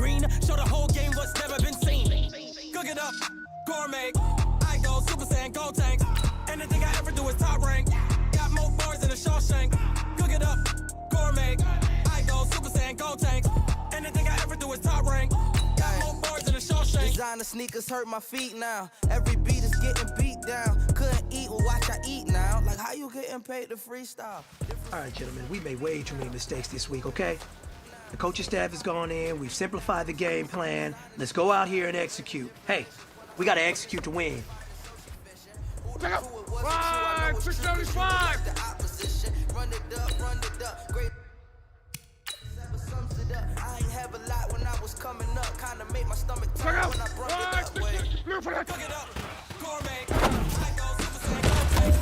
green. Show the whole game what's never been seen. Cook it up, gourmet. I go Super Saiyan, gold tank. Anything I ever do is top rank. Got more bars than a Shawshank. Cook it up, gourmet. I go Super Saiyan, gold tank. Anything I ever do is top rank. Got more bars than a Shawshank. Designer sneakers hurt my feet now. Every beat is getting beat down. Couldn't eat, well watch I eat now. Like how you getting paid to freestyle? All right, gentlemen, we made way too many mistakes this week, okay? The coaching staff has gone in, we've simplified the game plan. Let's go out here and execute. Hey, we gotta execute to win. Check out! 675! Run it up, great. I ain't have a lot when I was coming up. Kinda made my stomach turn when I brought it up. Cook it up, gourmet. I go Super Saiyan, gold tank.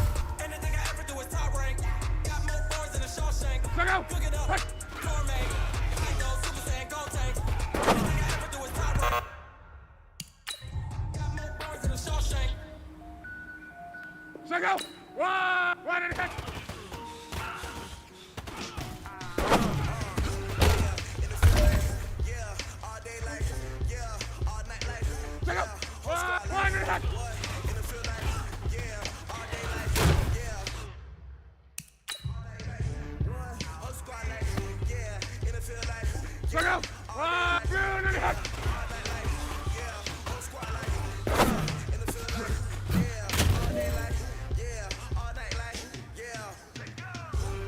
Anything I ever do is top rank. Got more bars than a Shawshank. Check out! Cook it up, gourmet. I go Super Saiyan, gold tank. Anything I ever do is top rank. Got more bars than a Shawshank. Check out! One and a catch! Check out! One and a catch! Check out! Two and a catch!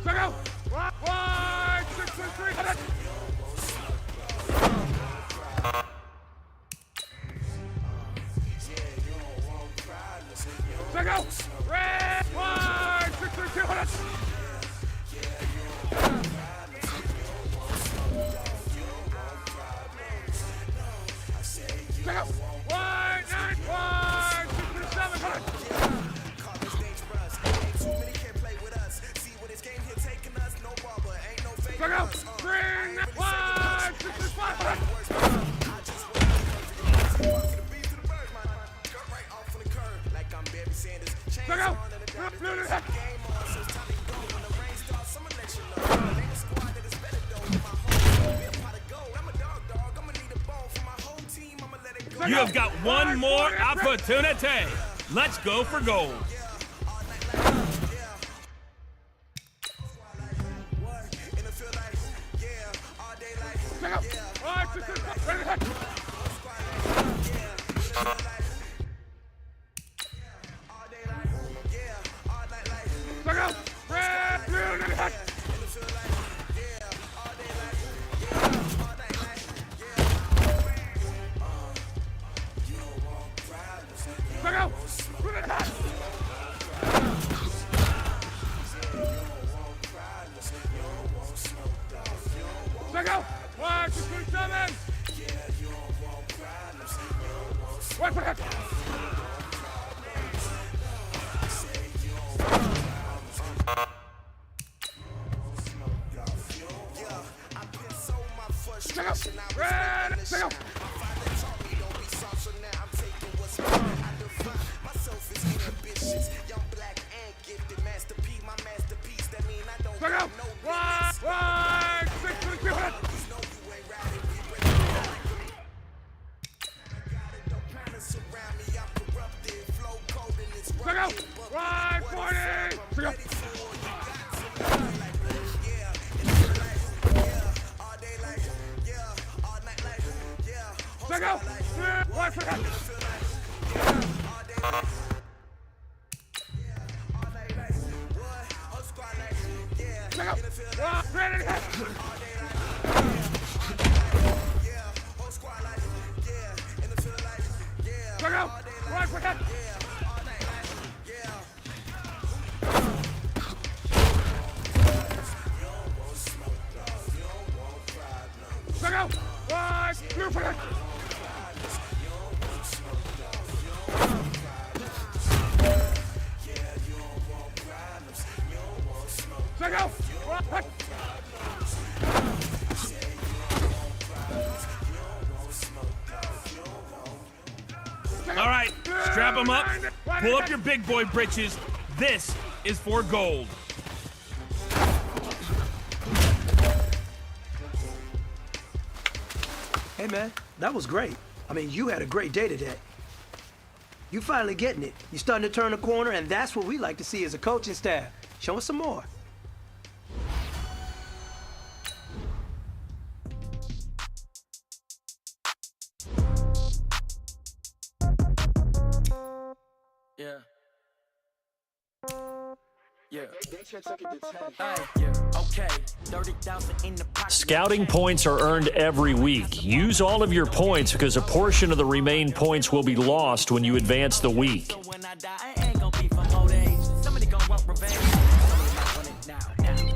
Check out! 6 and 3, hit it! Check out! Red! 6 and 2, hit it! Check out! 9, 6 and 7, hit it! Check out! 3, 1, 6 and 5, hit it! Check out! Blue and hit! You have got one more opportunity. Let's go for gold. Check out! 5, 6 and 5, ready to hit! Check out! Red, blue, and hit! Check out! Blue and hit! Check out! 1, 2, 3, 7! Wait for it! Check out! Red! Check out! Check out! 1, 6 and 2, hit! Check out! 140! Check out! Check out! 1 for that! Check out! 1, ready to hit! Check out! 1 for that! Check out! 1, blue for that! Check out! 1, hit! All right, strap them up, pull up your big boy britches. This is for gold. Hey, man, that was great. I mean, you had a great day today. You finally getting it. You're starting to turn the corner, and that's what we like to see as a coaching staff. Show us some more. Yeah. Scouting points are earned every week. Use all of your points because a portion of the remaining points will be lost when you advance the week.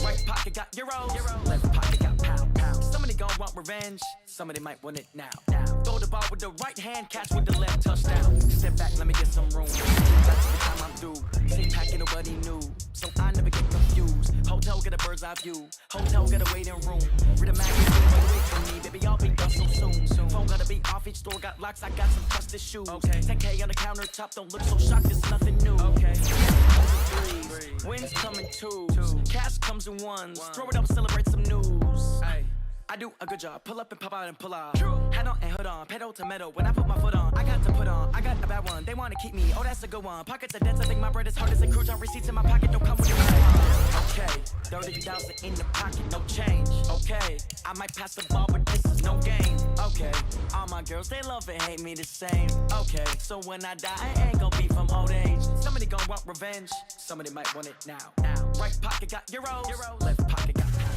Right pocket got euros, left pocket got pound. Somebody gon' want revenge, somebody might want it now. Throw the ball with the right hand, catch with the left, touchdown. Step back, let me get some room. That's the time I'm due. Same packing, nobody knew, so I never get confused. Hotel get a bird's eye view, hotel get a waiting room. Read a magazine, wait for me, baby, I'll be done so soon. Phone gotta be off, each store got locks, I got some trusted shoes. Okay, 10K on the countertop, don't look so shocked, it's nothing new. Okay, wins come in twos, cash comes in ones. Throw it up, celebrate some news. Ay, I do a good job, pull up and pop out and pull out. Head on and hood on, pedal to metal. When I put my foot on, I got to put on. I got a bad one, they wanna keep me. Oh, that's a good one. Pockets are dense, I think my bread is hard as a crouch on. Receipts in my pocket don't come with it. Okay, 30,000 in the pocket, no change. Okay, I might pass the ball, but this is no game. Okay, all my girls, they love and hate me the same. Okay, so when I die, I ain't gon' be from old age. Somebody gon' want revenge, somebody might want it now. Right pocket got euros, left pocket got pounds.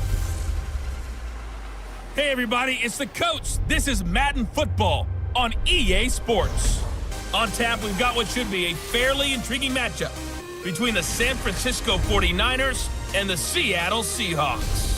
Hey everybody, it's the coach. This is Madden Football on EA Sports. On tap, we've got what should be a fairly intriguing matchup between the San Francisco 49ers and the Seattle Seahawks.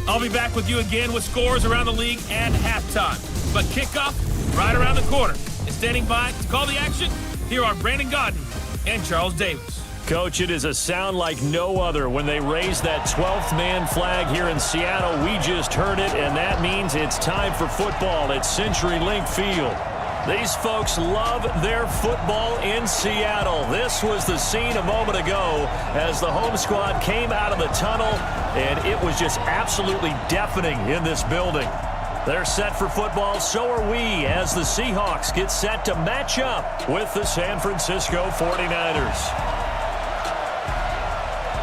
I'll be back with you again with scores around the league and halftime. But kickoff right around the corner. And standing by to call the action, here are Brandon Godden and Charles Davis. Coach, it is a sound like no other when they raise that 12th man flag here in Seattle. We just heard it, and that means it's time for football at CenturyLink Field. These folks love their football in Seattle. This was the scene a moment ago as the home squad came out of the tunnel, and it was just absolutely deafening in this building. They're set for football, so are we, as the Seahawks get set to match up with the San Francisco 49ers.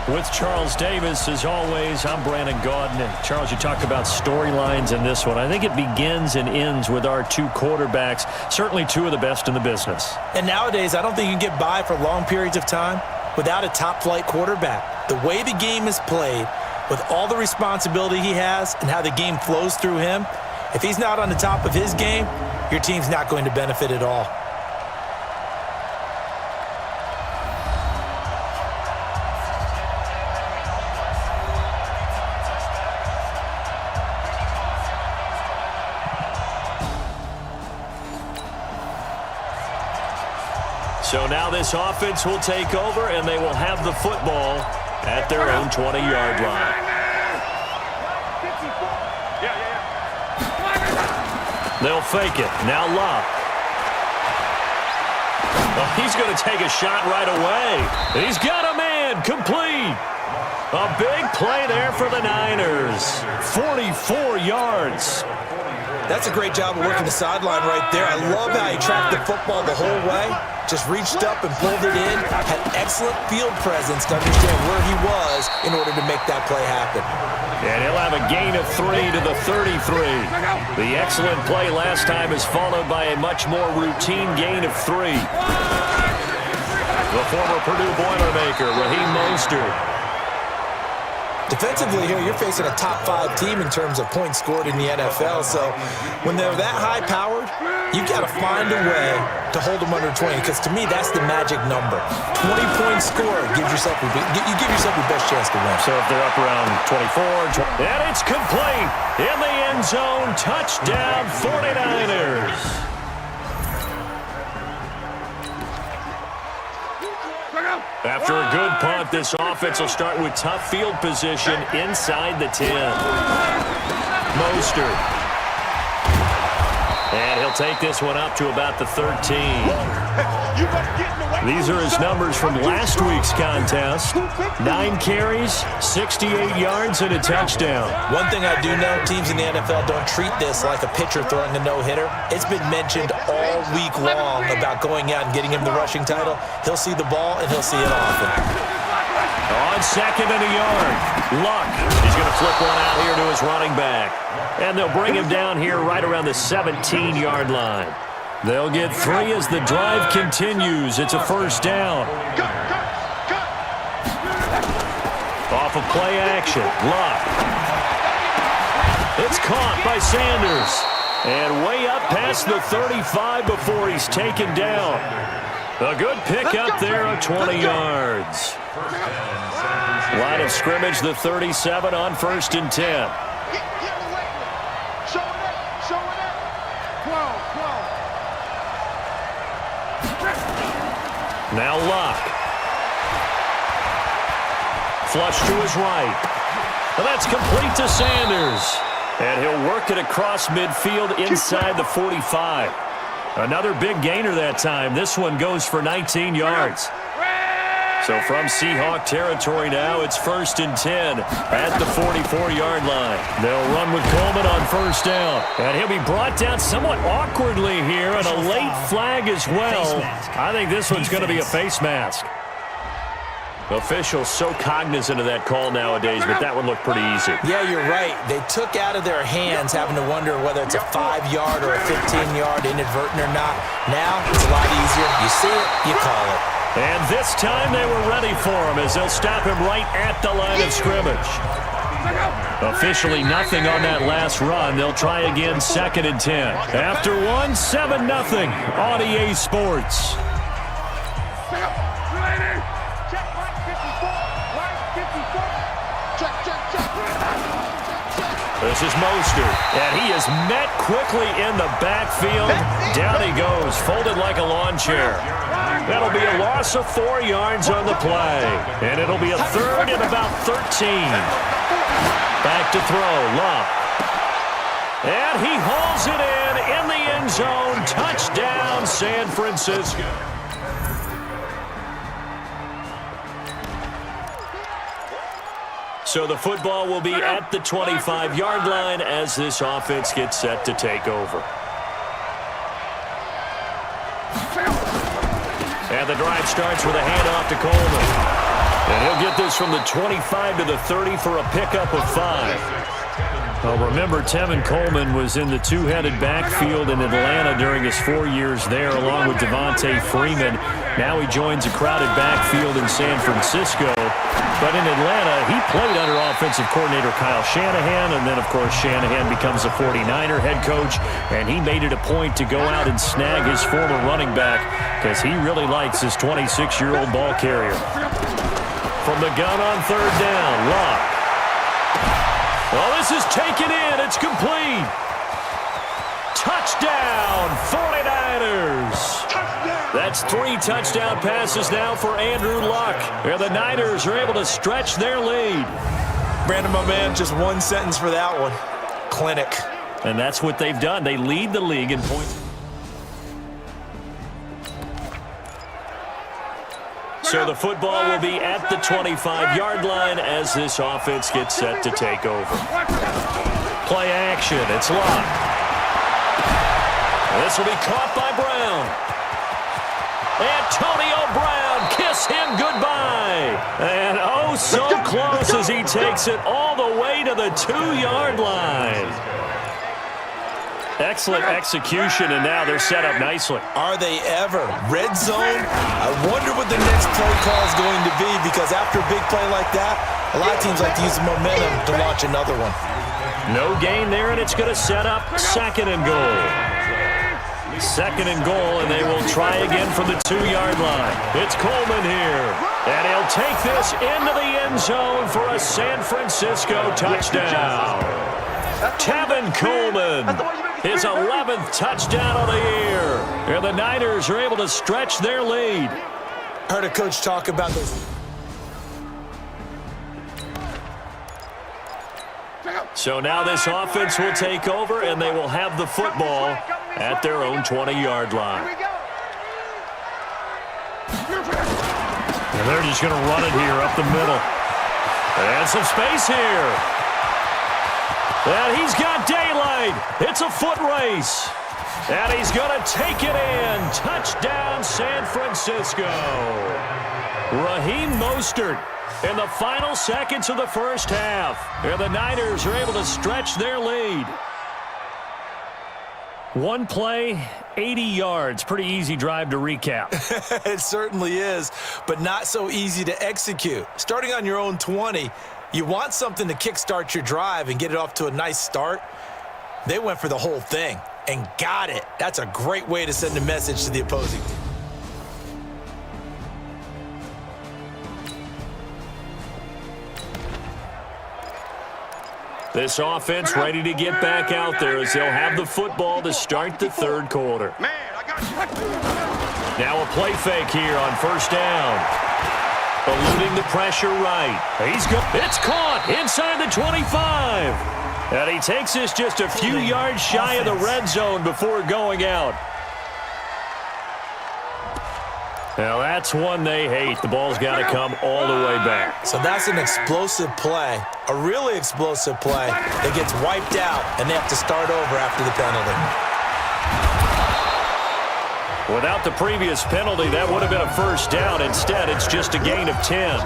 With Charles Davis, as always, I'm Brandon Godden. And Charles, you talked about storylines in this one. I think it begins and ends with our two quarterbacks, certainly two of the best in the business. And nowadays, I don't think you can get by for long periods of time without a top-flight quarterback. The way the game is played, with all the responsibility he has and how the game flows through him, if he's not on the top of his game, your team's not going to benefit at all. So now this offense will take over, and they will have the football at their own 20-yard line. They'll fake it. Now Love. Oh, he's going to take a shot right away. He's got a man. Complete. A big play there for the Niners. 44 yards. That's a great job of working the sideline right there. I love how he tracked the football the whole way. Just reached up and pulled it in. Had excellent field presence to understand where he was in order to make that play happen. And he'll have a gain of 3 to the 33. The excellent play last time is followed by a much more routine gain of 3. The former Purdue Boilermaker, Raheem Mostert. Defensively here, you're facing a top-5 team in terms of points scored in the NFL. So when they're that high-powered, you got to find a way to hold them under 20. Because to me, that's the magic number. 20 points scored gives yourself your best chance to win. So if they're up around 24, and it's complete in the end zone. Touchdown, 49ers. After a good punt, this offense will start with tough field position inside the 10. Mostert. And he'll take this one up to about the 13. These are his numbers from last week's contest. 9 carries, 68 yards, and a touchdown. One thing I do know, teams in the NFL don't treat this like a pitcher throwing a no-hitter. It's been mentioned all week long about going out and getting him the rushing title. He'll see the ball, and he'll see it often. On second and a yard, Luck. He's going to flip one out here to his running back. And they'll bring him down here right around the 17-yard line. They'll get 3 as the drive continues. It's a first down. Off of play action, Luck. It's caught by Sanders. And way up past the 35 before he's taken down. A good pickup there of 20 yards. Line of scrimmage, the 37 on 1st and 10. Now Luck. Flush to his right. And that's complete to Sanders. And he'll work it across midfield inside the 45. Another big gainer that time. This one goes for 19 yards. So from Seahawk territory now, it's 1st and 10 at the 44-yard line. They'll run with Coleman on first down. And he'll be brought down somewhat awkwardly here, and a late flag as well. I think this one's going to be a face mask. Officials so cognizant of that call nowadays, but that one looked pretty easy. Yeah, you're right. They took out of their hands having to wonder whether it's a 5-yard or a 15-yard inadvertent or not. Now, it's a lot easier. You see it, you call it. And this time they were ready for him as they'll stop him right at the line of scrimmage. Officially nothing on that last run. They'll try again 2nd and 10. After one, 7-0 on EA Sports. This is Mostert, and he is met quickly in the backfield. Down he goes, folded like a lawn chair. That'll be a loss of 4 yards on the play, and it'll be a 3rd and about 13. Back to throw, Luck. And he hauls it in the end zone. Touchdown, San Francisco. So the football will be at the 25-yard line as this offense gets set to take over. And the drive starts with a handoff to Coleman. And he'll get this from the 25 to the 30 for a pickup of 5. Well, remember, Tevin Coleman was in the two-headed backfield in Atlanta during his 4 years there, along with Devontae Freeman. Now he joins a crowded backfield in San Francisco. But in Atlanta, he played under offensive coordinator Kyle Shanahan, and then, of course, Shanahan becomes a 49er head coach, and he made it a point to go out and snag his former running back because he really likes his 26-year-old ball carrier. From the gun on 3rd down, Luck. Well, this is taken in. It's complete. Touchdown, 49ers. That's 3 touchdown passes now for Andrew Luck. And the Niners are able to stretch their lead. Brandon, my man, just one sentence for that one. Clinic. And that's what they've done. They lead the league in points. So the football will be at the 25-yard line as this offense gets set to take over. Play action. It's Luck. This will be caught by Brown. Antonio Brown, kiss him goodbye. And oh, so close as he takes it all the way to the 2-yard line. Excellent execution, and now they're set up nicely. Are they ever? Red zone? I wonder what the next play call is going to be, because after a big play like that, a lot of teams like to use the momentum to launch another one. No gain there, and it's going to set up 2nd and goal. 2nd and goal, and they will try again from the 2-yard line. It's Coleman here, and he'll take this into the end zone for a San Francisco touchdown. Tevin Coleman, his 11th touchdown of the year, and the Niners are able to stretch their lead. Heard a coach talk about this. So now this offense will take over, and they will have the football at their own 20-yard line. And they're just going to run it here up the middle. And some space here. And he's got daylight. It's a foot race. And he's going to take it in. Touchdown, San Francisco. Raheem Mostert in the final seconds of the first half. And the Niners are able to stretch their lead. One play, 80 yards. Pretty easy drive to recap. It certainly is, but not so easy to execute. Starting on your own 20, you want something to kickstart your drive and get it off to a nice start. They went for the whole thing and got it. That's a great way to send a message to the opposing team. This offense ready to get back out there as they'll have the football to start the third quarter. Now a play fake here on first down. Eluding the pressure right. It's caught inside the 25. And he takes this just a few yards shy of the red zone before going out. Now that's one they hate. The ball's got to come all the way back. So that's an explosive play, a really explosive play that gets wiped out, and they have to start over after the penalty. Without the previous penalty, that would have been a first down. Instead, it's just a gain of 10.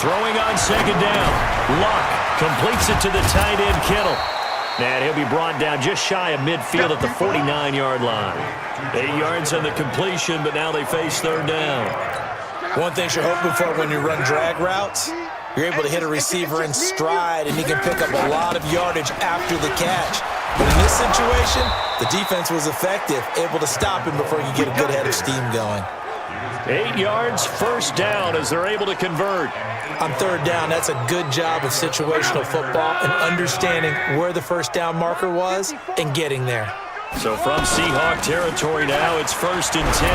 Throwing on second down. Luck completes it to the tight end, Kittle. And he'll be brought down just shy of midfield at the 49-yard line. 8 yards on the completion, but now they face third down. One thing you're hoping for when you run drag routes, you're able to hit a receiver in stride, and he can pick up a lot of yardage after the catch. But in this situation, the defense was effective, able to stop him before you get a good head of steam going. 8 yards, first down as they're able to convert. On third down, that's a good job of situational football and understanding where the first down marker was and getting there. So from Seahawk territory now, it's 1st and 10.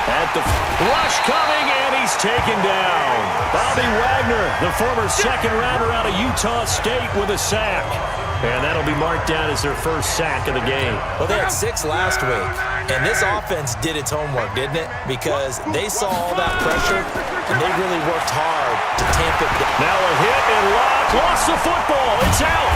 At the rush coming, and he's taken down. Bobby Wagner, the former second-rounder out of Utah State, with a sack. And that'll be marked down as their first sack of the game. Well, they had 6 last week, and this offense did its homework, didn't it? Because they saw all that pressure, and they really worked hard to tamp it down. Now a hit and Locke lost the football. It's out.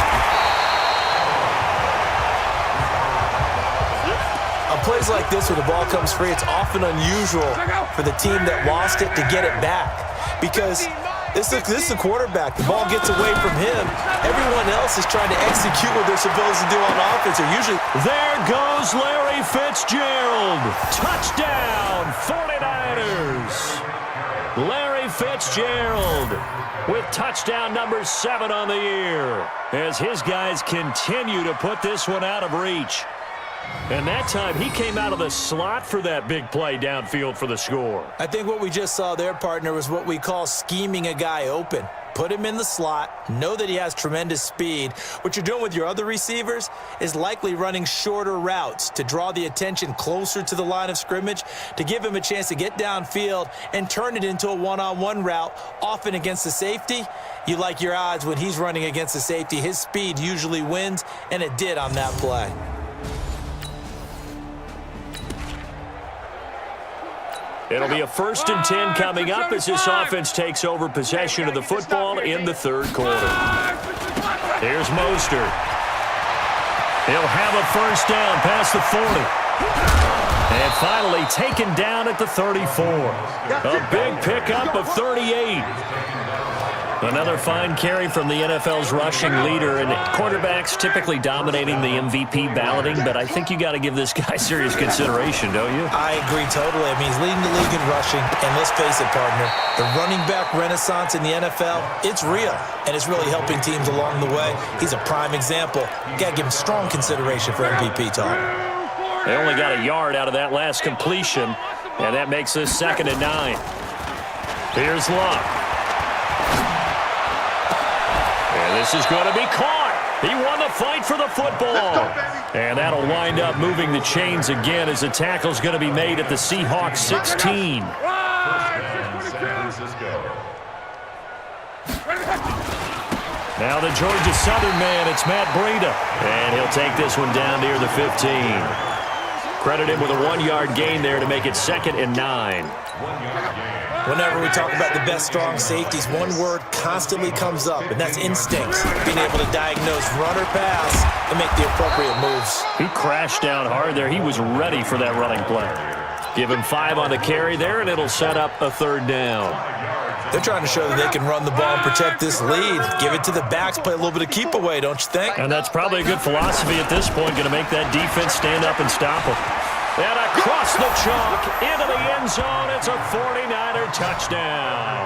On plays like this where the ball comes free, it's often unusual for the team that lost it to get it back. Because this is the quarterback. The ball gets away from him. Everyone else is trying to execute what they're supposed to do on offense. There goes Larry Fitzgerald. Touchdown, 49ers. Larry Fitzgerald with touchdown number 7 on the year as his guys continue to put this one out of reach. And that time, he came out of the slot for that big play downfield for the score. I think what we just saw there, partner, was what we call scheming a guy open. Put him in the slot, know that he has tremendous speed. What you're doing with your other receivers is likely running shorter routes to draw the attention closer to the line of scrimmage, to give him a chance to get downfield and turn it into a one-on-one route, often against the safety. You like your odds when he's running against the safety. His speed usually wins, and it did on that play. It'll be a 1st and 10 coming up as this offense takes over possession of the football in the third quarter. Here's Mostert. He'll have a first down past the 40. And finally taken down at the 34. A big pickup of 38. Another fine carry from the NFL's rushing leader, and quarterbacks typically dominating the MVP balloting, but I think you got to give this guy serious consideration, don't you? I agree totally. I mean, he's leading the league in rushing, and let's face it, partner, the running back renaissance in the NFL, it's real, and it's really helping teams along the way. He's a prime example. Got to give him strong consideration for MVP talk. They only got a yard out of that last completion, and that makes this 2nd and 9. Here's Luck. This is going to be caught. He won the fight for the football. And that'll wind up moving the chains again as the tackle's going to be made at the Seahawks 16. Now the Georgia Southern man, it's Matt Breida. And he'll take this one down near the 15. Credit him with a 1-yard gain there to make it 2nd and 9. Whenever we talk about the best strong safeties, one word constantly comes up, and that's instincts. Being able to diagnose run or pass and make the appropriate moves. He crashed down hard there. He was ready for that running play. Give him 5 on the carry there, and it'll set up a 3rd down. They're trying to show that they can run the ball and protect this lead. Give it to the backs, play a little bit of keep away, don't you think? And that's probably a good philosophy at this point, going to make that defense stand up and stop them. And across the chalk, into the end zone, it's a 49er touchdown.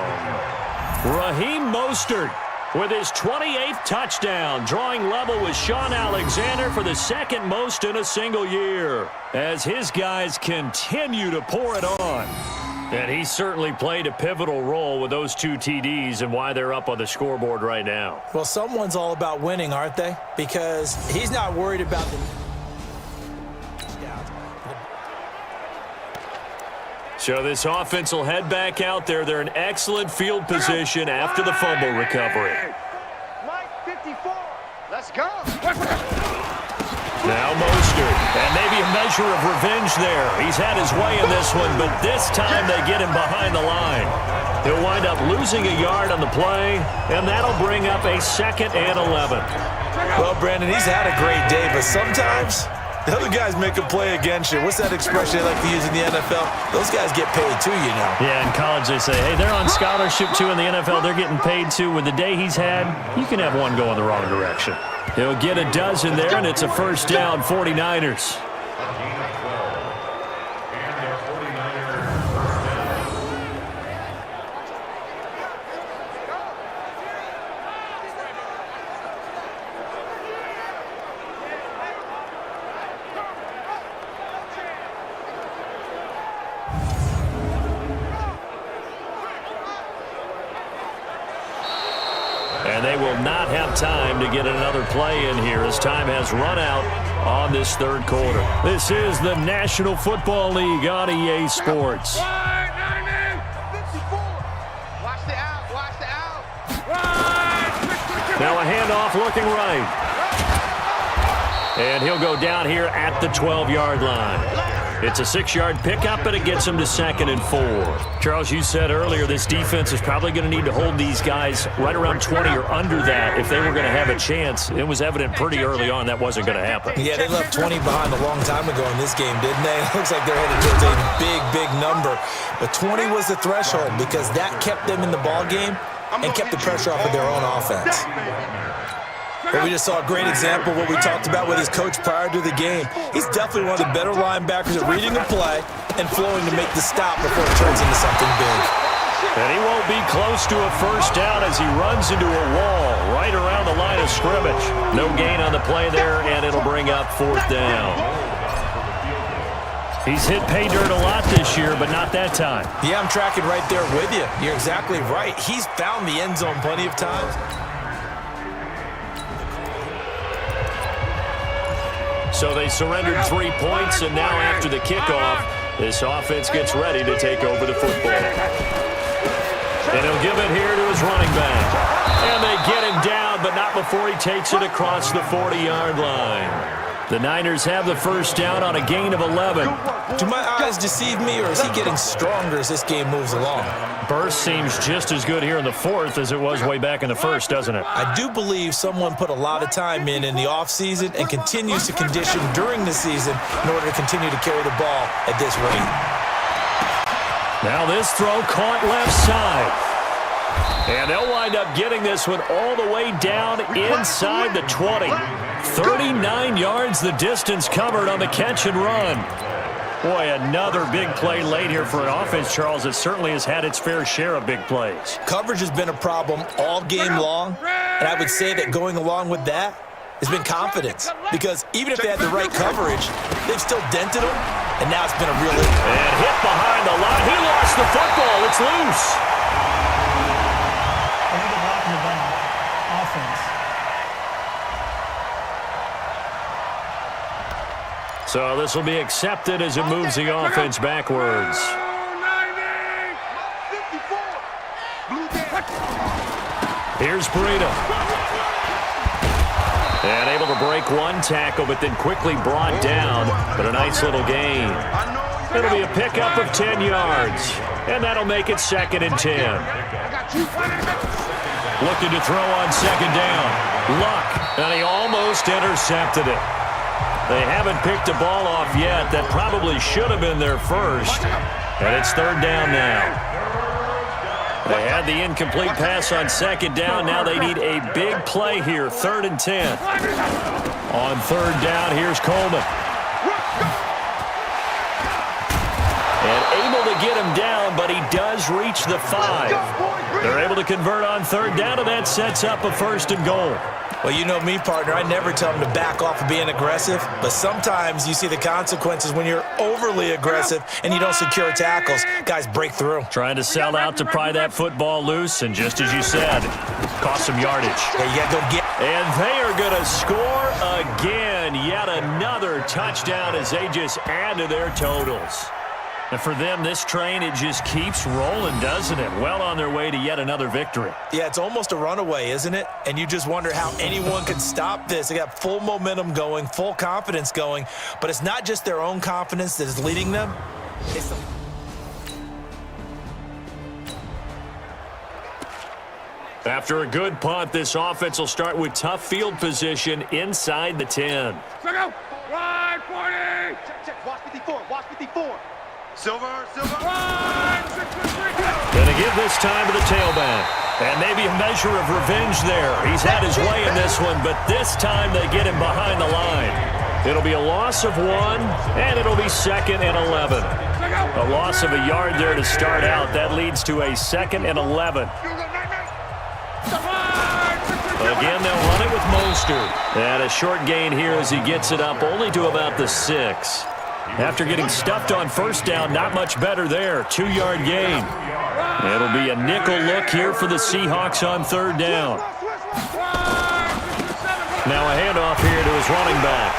Raheem Mostert with his 28th touchdown, drawing level with Sean Alexander for the 2nd most in a single year, as his guys continue to pour it on. And he certainly played a pivotal role with those 2 TDs and why they're up on the scoreboard right now. Well, someone's all about winning, aren't they? Because he's not worried about the... So this offense will head back out there. They're in excellent field position after the fumble recovery. Mike 54. Let's go. Now Mostert, and maybe a measure of revenge there. He's had his way in this one, but this time they get him behind the line. He'll wind up losing a yard on the play, and that'll bring up a 2nd and 11. Well, Brandon, he's had a great day, but sometimes the other guys make a play against you. What's that expression they like to use in the NFL? Those guys get paid too, you know. Yeah, in college they say, hey, they're on scholarship too. In the NFL, they're getting paid too. With the day he's had, you can have one go in the wrong direction. He'll get a dozen there, and it's a 1st down, 49ers. And they will not have time to get another play in here as time has run out on this 3rd quarter. This is the National Football League on EA Sports. Watch the out. Watch the out. Now a handoff looking right. And he'll go down here at the 12-yard line. It's a 6-yard pickup, but it gets him to 2nd and 4. Charles, you said earlier this defense is probably going to need to hold these guys right around 20 or under that if they were going to have a chance. It was evident pretty early on that wasn't going to happen. Yeah, they left 20 behind a long time ago in this game, didn't they? It looks like they're headed towards a big number. But 20 was the threshold because that kept them in the ball game and kept the pressure off of their own offense. But we just saw a great example of what we talked about with his coach prior to the game. He's definitely one of the better linebackers at reading a play and flowing to make the stop before it turns into something big. And he won't be close to a 1st down as he runs into a wall right around the line of scrimmage. No gain on the play there, and it'll bring up 4th down. He's hit pay dirt a lot this year, but not that time. Yeah, I'm tracking right there with you. You're exactly right. He's found the end zone plenty of times. So they surrendered 3 points, and now after the kickoff, this offense gets ready to take over the football. And he'll give it here to his running back. And they get him down, but not before he takes it across the 40-yard line. The Niners have the 1st down on a gain of 11. Do my eyes deceive me, or is he getting stronger as this game moves along? Burst seems just as good here in the 4th as it was way back in the 1st, doesn't it? I do believe someone put a lot of time in the offseason and continues to condition during the season in order to continue to carry the ball at this rate. Now this throw caught left side. And they'll wind up getting this one all the way down inside the 20. 39 yards the distance covered on the catch and run. Boy, another big play late here for an offense, Charles. It certainly has had its fair share of big plays. Coverage has been a problem all game long, and I would say that going along with that has been confidence. Because even if they had the right coverage, they've still dented them, and now it's been a real issue. And hit behind the line. He lost the football. It's loose. So this will be accepted as it moves the offense backwards. Here's Breida. And able to break one tackle, but then quickly brought down. But a nice little gain. It'll be a pickup of 10 yards. And that'll make it 2nd and 10. Looking to throw on 2nd down. Luck, and he almost intercepted it. They haven't picked a ball off yet. That probably should have been their first. And it's 3rd down now. They had the incomplete pass on 2nd down. Now they need a big play here, 3rd and 10. On 3rd down, here's Coleman. And able to get him down, but he does reach the 5. They're able to convert on 3rd down, and that sets up a 1st and goal. Well, you know me, partner. I never tell them to back off of being aggressive, but sometimes you see the consequences when you're overly aggressive and you don't secure tackles. Guys break through. Trying to sell out to pry that football loose, and just as you said, cost some yardage. Yeah, you got to go get. And they are going to score again. Yet another touchdown as they just add to their totals. And for them, this train, it just keeps rolling, doesn't it? Well on their way to yet another victory. Yeah, it's almost a runaway, isn't it? And you just wonder how anyone can stop this. They got full momentum going, full confidence going. But it's not just their own confidence that is leading them. It's After a good punt, this offense will start with tough field position inside the 10. Go, go. Ride, 40. Check. Watch 54. Watch 54. Silver. Ride, 6-3. Gonna give this time to the tailback. And maybe a measure of revenge there. He's had his way in this one, but this time they get him behind the line. It'll be a loss of 1, and it'll be 2nd and 11. A loss of a yard there to start out. That leads to a 2nd and 11. Again, they'll run it with Mostert. And a short gain here as he gets it up only to about the 6. After getting stuffed on 1st down, not much better there. 2-yard gain. It'll be a nickel look here for the Seahawks on 3rd down. Now a handoff here to his running back.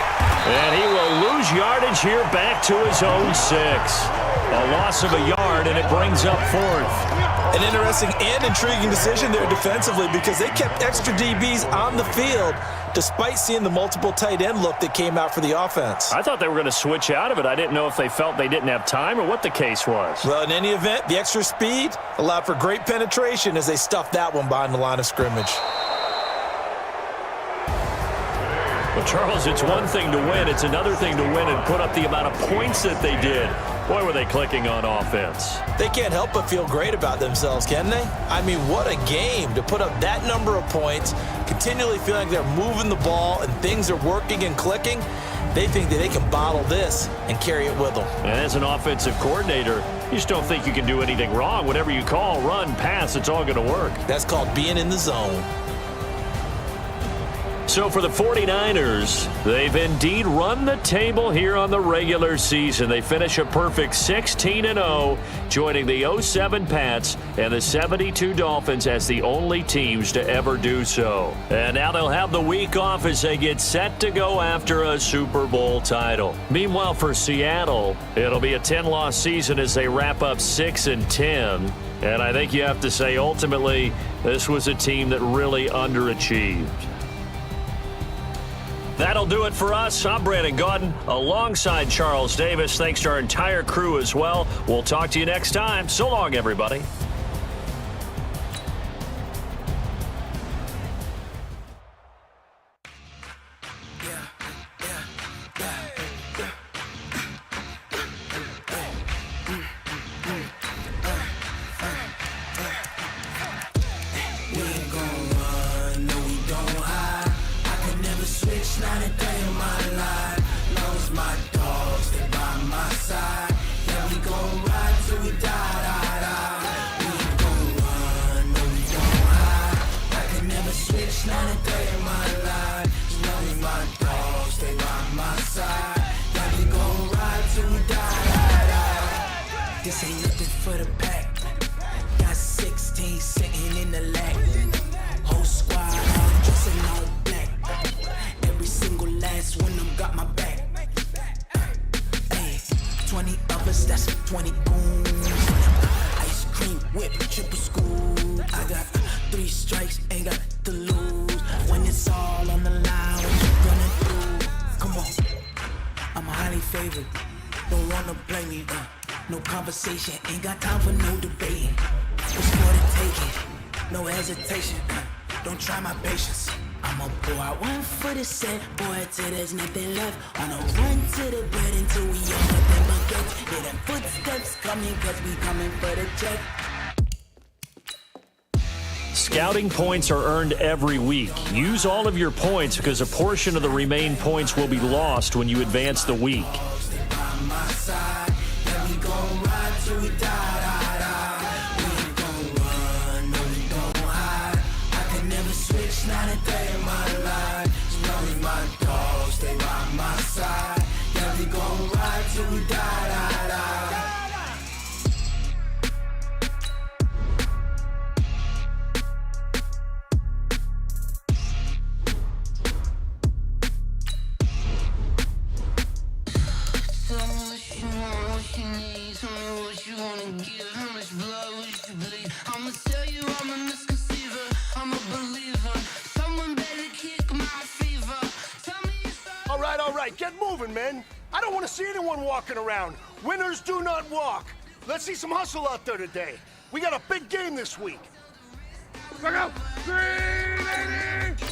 And he will lose yardage here back to his own 6. A loss of a yard, and it brings up 4th. an interesting and intriguing decision there defensively because they kept extra DBs on the field despite seeing the multiple tight end look that came out for the offense. I thought they were going to switch out of it. I didn't know if they felt they didn't have time or what the case was. Well, in any event, the extra speed allowed for great penetration as they stuffed that one behind the line of scrimmage. Well, Charles, it's one thing to win. It's another thing to win and put up the amount of points that they did. Boy, were they clicking on offense. They can't help but feel great about themselves, can they? I mean, what a game to put up that number of points, continually feeling like they're moving the ball and things are working and clicking. They think that they can bottle this and carry it with them. And as an offensive coordinator, you just don't think you can do anything wrong. Whatever you call, run, pass, it's all going to work. That's called being in the zone. So for the 49ers, they've indeed run the table here on the regular season. They finish a perfect 16-0, joining the 07 Pats and the 72 Dolphins as the only teams to ever do so. And now they'll have the week off as they get set to go after a Super Bowl title. Meanwhile, for Seattle, it'll be a 10-loss season as they wrap up 6-10. And I think you have to say, ultimately, this was a team that really underachieved. That'll do it for us. I'm Brandon Gaudin alongside Charles Davis. Thanks to our entire crew as well. We'll talk to you next time. So long, everybody. This ain't nothing for the pack. Got 16 sitting in the lap. Whole squad all dressing all black. Every single last one of them got my back. Hey, 20 of us, that's 20 goons. Ice cream whip, triple school. I got 3 strikes, ain't got to lose. When it's all on the line. favored. Don't wanna blame me, no conversation, ain't got time for no debating. It's for the taking, no hesitation, don't try my patience. I'ma pour out one for the set, boy, till there's nothing left. On a run to the bread until we all nothing but gets. Hear them footsteps coming, cause we coming for the check. Scouting points are earned every week. Use all of your points because a portion of the remaining points will be lost when you advance the week. Not a day in my life. Slowly my dogs, stay by my side. Yeah, we gon' ride till we die. Tell me what you want, what you need. Tell me what you wanna give. How much blood would you bleed? I'ma tell you I'm a misconceiver. I'm a believer. Someone better kick my fever. Tell me it's All right, get moving, man. I don't want to see anyone walking around. Winners do not walk. Let's see some hustle out there today. We got a big game this week. Look out! 380!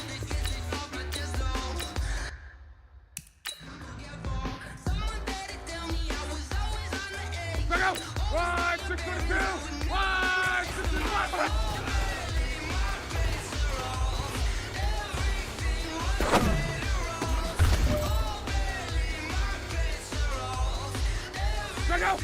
Look out! 622! 625! Check out!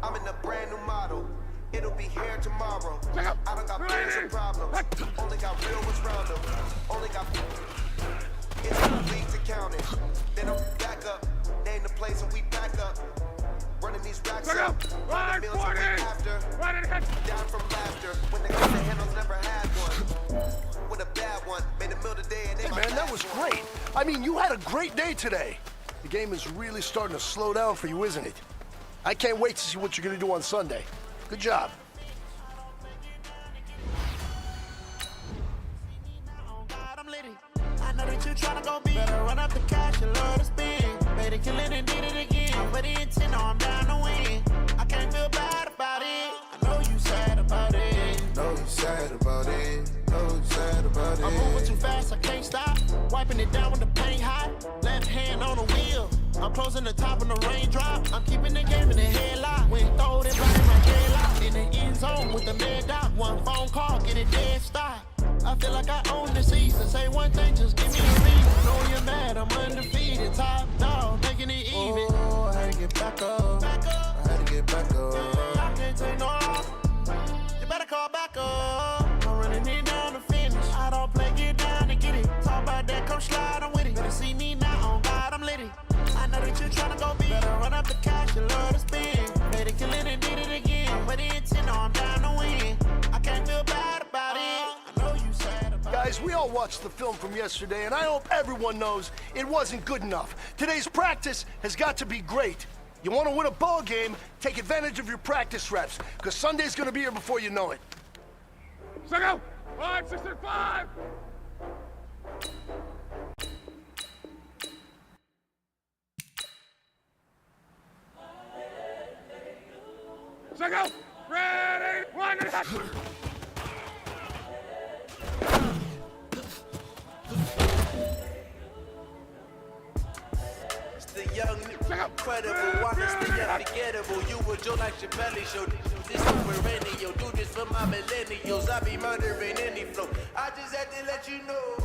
I'm in a brand new model. It'll be here tomorrow. I don't got bills and problems. Only got real ones round them. Only got it's a week to count it. Then I'm back up. Name the place and we back up. Running these racks up. Running meals a week after. Down from laughter. When they got the handles, never had one. With a bad one. Made a meal today and they Hey man, that was great. I mean, you had a great day today. The game is really starting to slow down for you, isn't it? I can't wait to see what you're going to do on Sunday. Good job. I know that you tryna go big. Better run up the cash and love to spend. Better kill it and did it again. I put in 10, no, I'm down to win. I can't feel bad about it. I know you sad about it. Know you sad about it. Know you sad about it. I'm moving too fast, I can't stop. Wiping it down with the paint hot. Left hand on the wheel. I'm closing the top on the raindrop. I'm keeping the game in the headlock. When throw it right in my headlock. In the end zone with the mad dot. One phone call, get it dead stop. I feel like I own the season. Say one thing, just give me a reason. Know you're mad, I'm undefeated. Top dog, making it even. Oh, I had to get back up. I had to get back up. I can't take no off. You better call back up. I'm running it down to finish. I don't play, get down to get it. Talk about that, come slide, I'm with it. Better see me now, on God, I'm litty. I know that you're tryna go big. Better run up the cash, you love to spend. Made it, kill it, and did it again. But the intent, no, I'm down to win. I can't feel bad about it. I know you sad about it. Guys, we all watched the film from yesterday, and I hope everyone knows it wasn't good enough. Today's practice has got to be great. You want to win a ball game, take advantage of your practice reps, because Sunday's going to be here before you know it. Second, 5, 6, and 5. Second, ready, 1 and action. The young, incredible, honestly unforgettable. You would do like your belly show. This is perennial. Do this for my millennials. I be murdering any flow. I just had to let you know.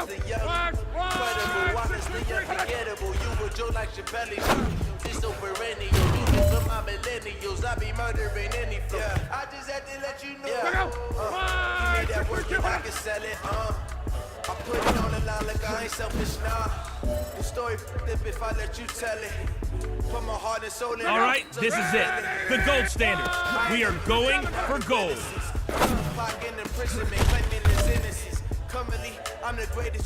The young, incredible, honestly unforgettable. You would do like your belly show. This is perennial. Do this for my millennials. I be murdering any flow. I just had to let you know. You need that work and I can sell it. I put it on the line like I ain't selfish now. The story if I let you tell it. Put my heart and soul in. All right, this is it. The gold standard. We are going for gold.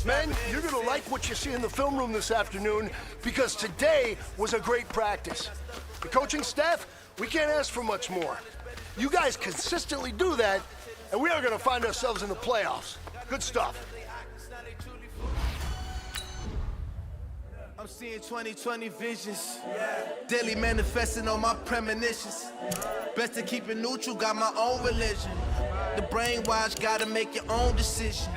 Men, you're going to like what you see in the film room this afternoon because today was a great practice. The coaching staff, we can't ask for much more. You guys consistently do that, and we are going to find ourselves in the playoffs. Good stuff. I'm seeing 20/20 visions. Daily manifesting on my premonitions. Best to keep it neutral, got my own religion. The brainwash, gotta make your own decision.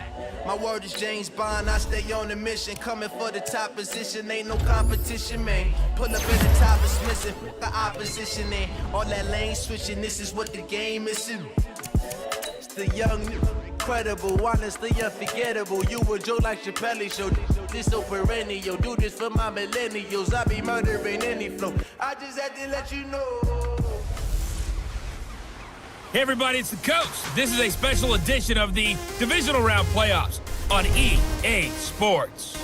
My word is James Bond, I stay on a mission. Coming for the top position, ain't no competition, man. Pull up in the top, it's missing. The opposition, ain't all that lane switching. This is what the game is. It's the young, incredible, honestly unforgettable. You would Joe like Chappelle show. This so perennial. Do this for my millennials. I be murdering any flow. I just had to let you know. Hey everybody, it's the coach. This is a special edition of the divisional round playoffs on EA Sports.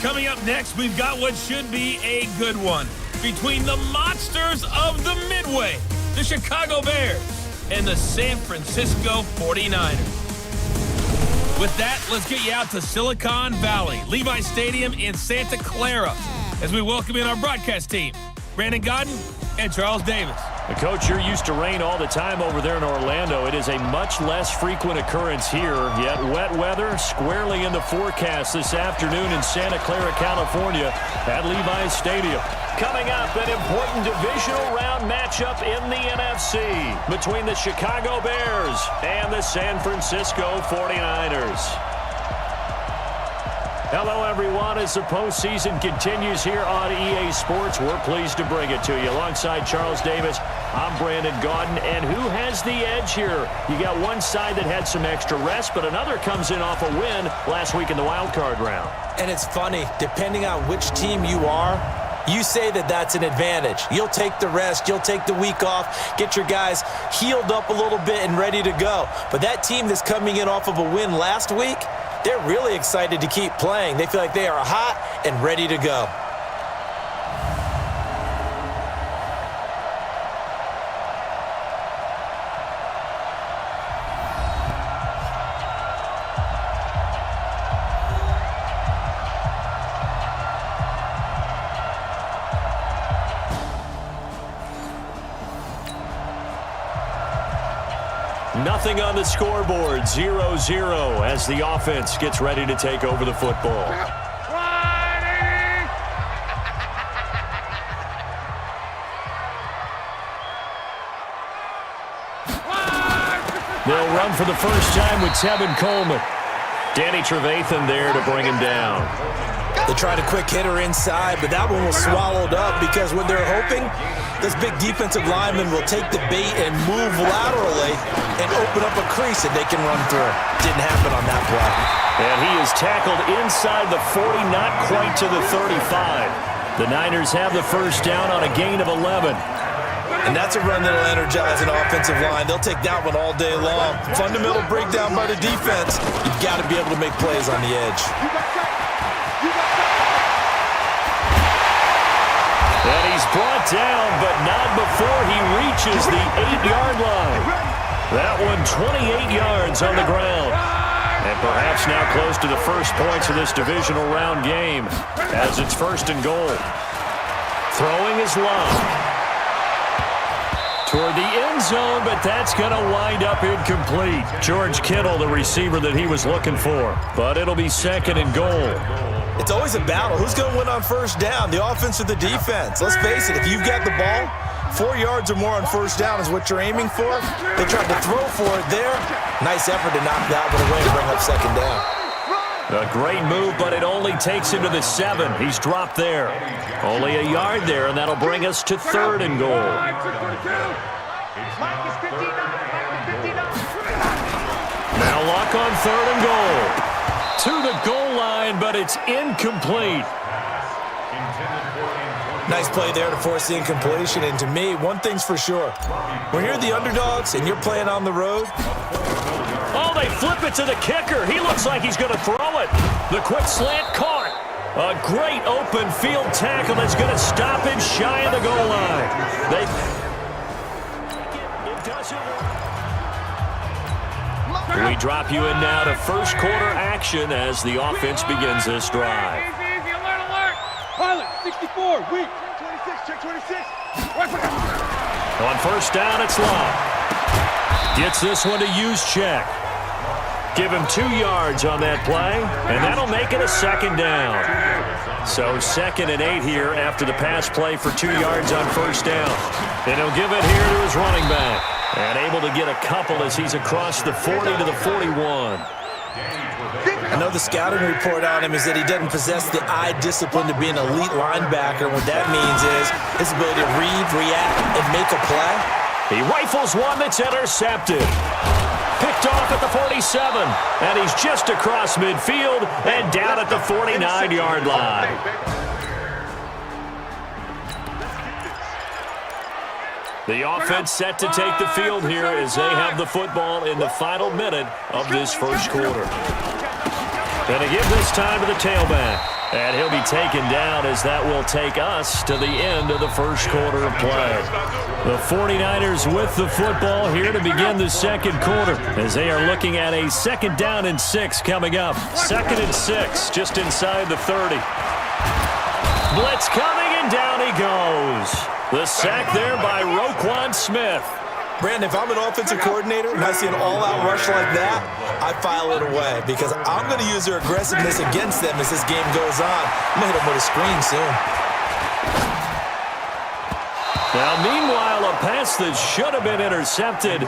Coming up next, we've got what should be a good one between the monsters of the Midway, the Chicago Bears, and the San Francisco 49ers. With that, let's get you out to Silicon Valley, Levi Stadium in Santa Clara, as we welcome in our broadcast team, Brandon Godden and Charles Davis. Coach, you're used to rain all the time over there in Orlando. It is a much less frequent occurrence here, yet wet weather squarely in the forecast this afternoon in Santa Clara, California at Levi's Stadium. Coming up, an important divisional round matchup in the NFC between the Chicago Bears and the San Francisco 49ers. Hello, everyone. As the postseason continues here on EA Sports, we're pleased to bring it to you. Alongside Charles Davis, I'm Brandon Gaudin. And who has the edge here? You got one side that had some extra rest, but another comes in off a win last week in the wild card round. And it's funny, depending on which team you are, you say that that's an advantage. You'll take the rest, you'll take the week off, get your guys healed up a little bit and ready to go. But that team that's coming in off of a win last week, they're really excited to keep playing. They feel like they are hot and ready to go. Nothing on the scoreboard, 0-0 as the offense gets ready to take over the football. They'll run for the first time with Tevin Coleman. Danny Trevathan there to bring him down. They tried a quick hitter inside, but that one was swallowed up because what they're hoping, this big defensive lineman will take the bait and move laterally and open up a crease that they can run through. Didn't happen on that play. And he is tackled inside the 40, not quite to the 35. The Niners have the first down on a gain of 11. And that's a run that'll energize an offensive line. They'll take that one all day long. Fundamental breakdown by the defense. You've got to be able to make plays on the edge. And he's brought down, but not before he reaches the 8-yard line. That one 28 yards on the ground. And perhaps now close to the first points of this divisional round game as it's 1st and goal. Throwing is long. Toward the end zone, but that's going to wind up incomplete. George Kittle, the receiver that he was looking for. But it'll be 2nd and goal. It's always a battle. Who's going to win on first down, the offense or the defense? Let's face it, if you've got the ball, 4 yards or more on first down is what you're aiming for. They tried to throw for it there. Nice effort to knock that one away and bring up 2nd down. A great move, but it only takes him to the 7. He's dropped there. Only a yard there, and that'll bring us to 3rd and goal. Now Luck on 3rd and goal. To the goal line, but it's incomplete. Nice play there to force the incompletion. And to me, one thing's for sure. When you're the underdogs and you're playing on the road, oh, they flip it to the kicker. He looks like he's going to throw it. The quick slant caught. A great open field tackle that's going to stop him shy of the goal line. We drop you in now to first quarter action as the offense begins this drive. Easy, alert, alert. Pilot, 64, weak. 26, check 26. On first down, it's Love. Gets this one to use check. Give him 2 yards on that play, and that'll make it a 2nd down. So 2nd and 8 here after the pass play for 2 yards on first down. And he'll give it here to his running back. And able to get a couple as he's across the 40 to the 41. I know the scouting report on him is that he doesn't possess the eye discipline to be an elite linebacker. What that means is his ability to read, react, and make a play. He rifles one that's intercepted. Picked off at the 47, and he's just across midfield and down at the 49-yard line. The offense set to take the field here as they have the football in the final minute of this first quarter. Gonna give this time to the tailback. And he'll be taken down as that will take us to the end of the first quarter of play. The 49ers with the football here to begin the second quarter as they are looking at a 2nd down and 6 coming up. 2nd and 6 just inside the 30. Blitz coming and down he goes. The sack there by Roquan Smith. Brandon, if I'm an offensive coordinator and I see an all-out rush like that, I file it away because I'm going to use their aggressiveness against them as this game goes on. I'm going to hit them with a screen soon. Now, meanwhile, a pass that should have been intercepted,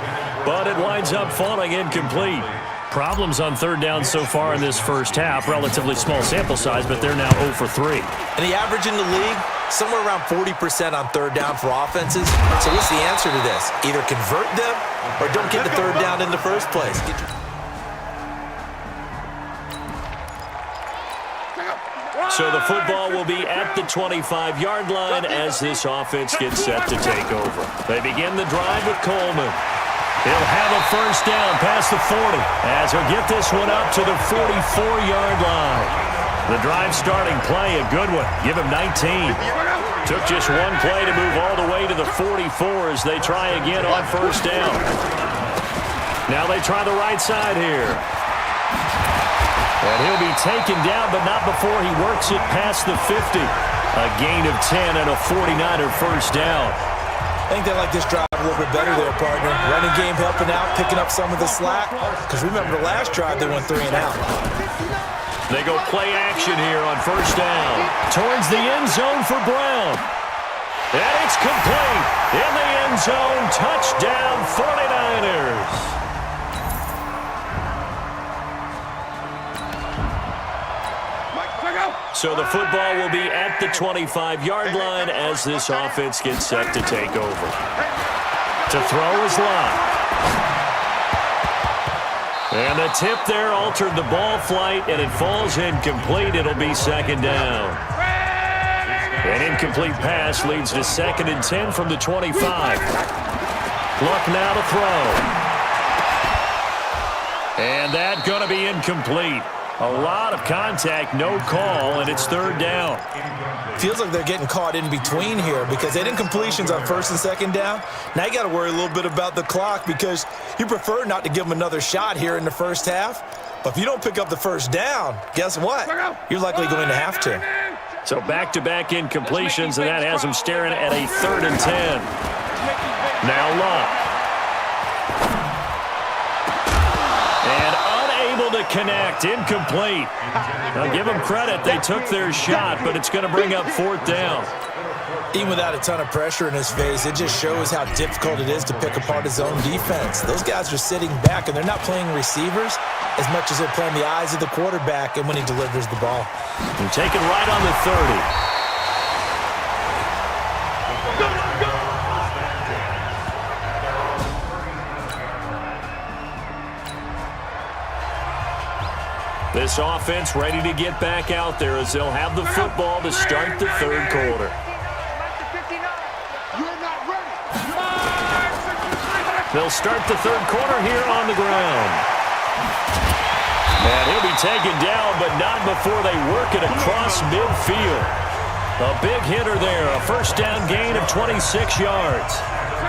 but it winds up falling incomplete. Problems on 3rd down so far in this first half. Relatively small sample size, but they're now 0 for 3. And the average in the league, somewhere around 40% on 3rd down for offenses. So what's the answer to this? Either convert them or don't get the 3rd down in the first place. So the football will be at the 25-yard line as this offense gets set to take over. They begin the drive with Coleman. He'll have a first down past the 40 as he'll get this one up to the 44-yard line. The drive starting play, a good one. Give him 19. Took just one play to move all the way to the 44 as they try again on first down. Now they try the right side here. And he'll be taken down, but not before he works it past the 50. A gain of 10 and a 49er first down. I think they like this drive a little bit better there, partner. Running game helping out, picking up some of the slack. Because remember the last drive, they went 3 and out. They go play action here on first down. Towards the end zone for Brown. And it's complete. In the end zone, touchdown 49ers. So the football will be at the 25-yard line as this offense gets set to take over. To throw is Locke. And the tip there altered the ball flight, and it falls incomplete. It'll be second down. An incomplete pass leads to 2nd and 10 from the 25. Luck now to throw. And that going to be incomplete. A lot of contact, no call, and it's 3rd down. Feels like they're getting caught in between here because they did incompletions on 1st and 2nd down. Now you got to worry a little bit about the clock because you prefer not to give them another shot here in the first half. But if you don't pick up the 1st down, guess what? You're likely going to have to. So back-to-back incompletions, and that has them staring at a 3rd and 10. Now Locke. To connect, incomplete. Now give them credit, they took their shot, but it's going to bring up 4th down. Even without a ton of pressure in his face, it just shows how difficult it is to pick apart his own defense. Those guys are sitting back, and they're not playing receivers as much as they're playing the eyes of the quarterback and when he delivers the ball. And taken right on the 30. This offense ready to get back out there as they'll have the football to start the 3rd quarter. They'll start the 3rd quarter here on the ground. And he'll be taken down, but not before they work it across midfield. A big hitter there, a 1st down gain of 26 yards.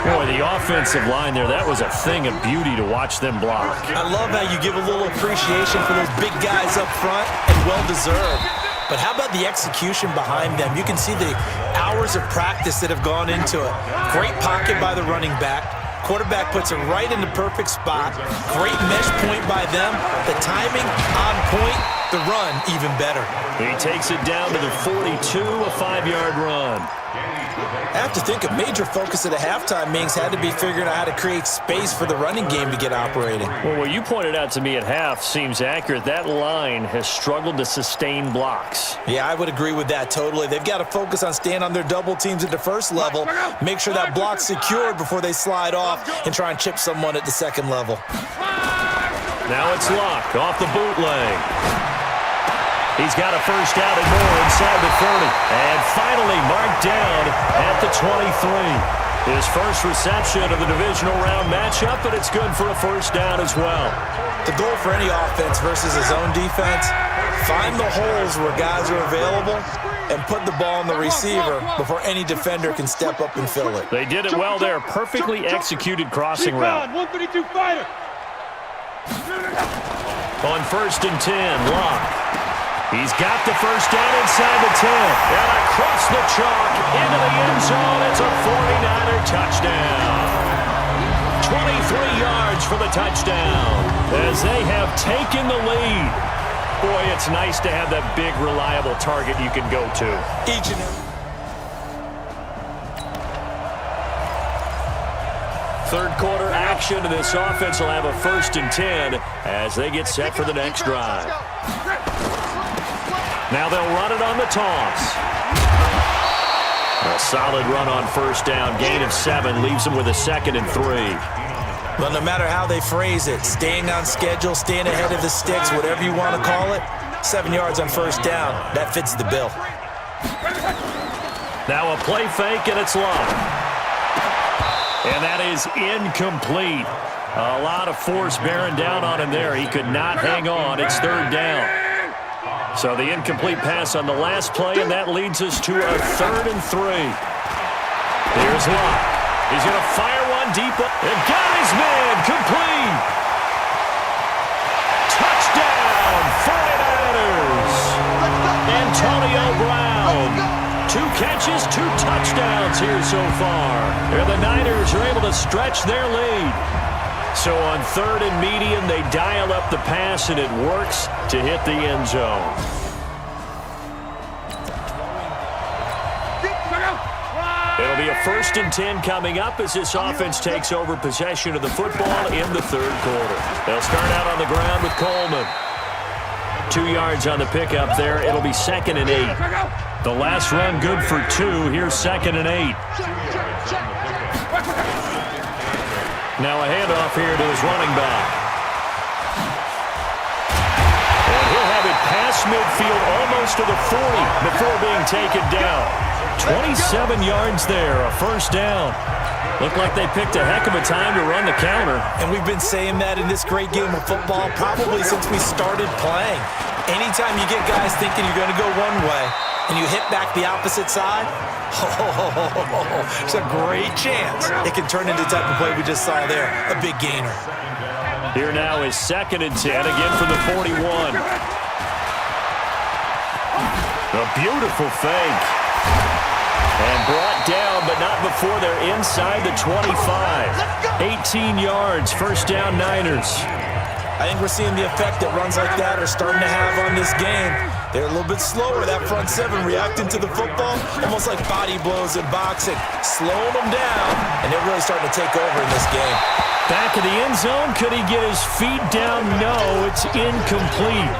Boy, the offensive line there, that was a thing of beauty to watch them block. I love how you give a little appreciation for those big guys up front, and well-deserved. But how about the execution behind them? You can see the hours of practice that have gone into it. Great pocket by the running back. Quarterback puts it right in the perfect spot. Great mesh point by them. The timing on point. The run even better. He takes it down to the 42, a 5-yard run. I have to think a major focus at the halftime meetings had to be figuring out how to create space for the running game to get operating. Well, what you pointed out to me at half seems accurate. That line has struggled to sustain blocks. Yeah, I would agree with that totally. They've got to focus on staying on their double teams at the 1st level, make sure that block's secured before they slide off and try and chip someone at the 2nd level. Now it's Locke off the bootleg. He's got a 1st down and more inside the 30. And finally marked down at the 23. His first reception of the divisional round matchup, but it's good for a 1st down as well. The goal for any offense versus his own defense, find the holes where guys are available and put the ball on the receiver before any defender can step up and fill it. They did it well there. Perfectly executed crossing route. 132 fighter. On 1st and 10, Locke. He's got the 1st down inside the 10. And across the chalk into the end zone. It's a 49er touchdown. 23 yards for the touchdown as they have taken the lead. Boy, it's nice to have that big, reliable target you can go to. Each and Third quarter action, and this offense will have a 1st and 10 as they get set for the next drive. Now they'll run it on the toss. A solid run on 1st down. Gain of 7 leaves them with a 2nd and 3. Well, no matter how they phrase it, staying on schedule, staying ahead of the sticks, whatever you want to call it, 7 yards on 1st down, that fits the bill. Now a play fake, and it's Locke. And that is incomplete. A lot of force bearing down on him there. He could not hang on. It's 3rd down. So the incomplete pass on the last play, and that leads us to a 3rd and 3. Here's Locke. He's going to fire one deep. And got his man. Complete. Touchdown, 49ers. Antonio Brown. 2 catches, 2 touchdowns here so far. And the Niners are able to stretch their lead. So on 3rd and medium, they dial up the pass, and it works to hit the end zone. It'll be a 1st and 10 coming up as this offense takes over possession of the football in the 3rd quarter. They'll start out on the ground with Coleman. 2 yards on the pickup there. It'll be 2nd and 8. The last run good for 2. Here's 2nd and 8. Now a handoff here to his running back. And he'll have it past midfield almost to the 40 before being taken down. 27 yards there, a first down. Looked like they picked a heck of a time to run the counter. And we've been saying that in this great game of football probably since we started playing. Anytime you get guys thinking you're going to go one way and you hit back the opposite side, it's a great chance it can turn into the type of play we just saw there, a big gainer. Here now is 2nd and 10, again from the 41. A beautiful fake. And brought down, but not before they're inside the 25. 18 yards, first down Niners. I think we're seeing the effect that runs like that are starting to have on this game. They're a little bit slower, that front seven reacting to the football, almost like body blows in boxing, slowing them down, and they're really starting to take over in this game. Back of the end zone, could he get his feet down? No, it's incomplete.